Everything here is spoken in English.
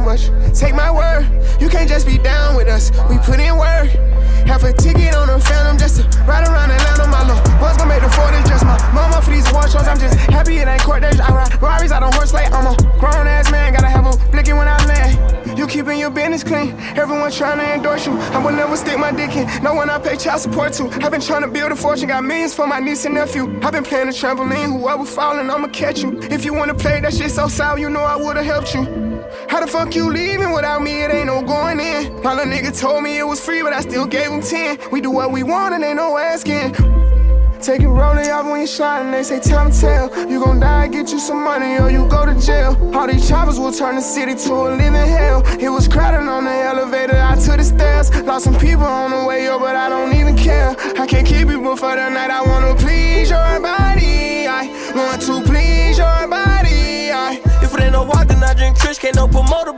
much. Take my word, you can't just be down with us. We put in work. Half a ticket on a Phantom just to ride around Atlanta. My little boys gon' make the 40s just my mama for these award shows. I'm just happy it ain't court days. I ride Rarries out on horse late. I'm a grown ass man, gotta have a blicky when I land. You keeping your business clean, everyone trying to endorse you. I will never stick my dick in, no one I pay child support to. I've been trying to build a fortune, got millions for my niece and nephew. I've been playing the trampoline, whoever falling, I'ma catch you. If you wanna play that shit so sour, you know I would've helped you. How the fuck you leaving without me? It ain't no going in. My little nigga told me it was free, but I still gave him 10. We do what we want and ain't no asking. Take it rolling off when you sliding, they say time to tell. You gon' die, get you some money, or you go to jail. All these choppers will turn the city to a living hell. It was crowded on the elevator, I took the stairs. Lost some people on the way up, but I don't even care. I can't keep people for the night, I wanna please your body. I want to please your body. If it ain't no walk, then I drink Trish, can't no promoter.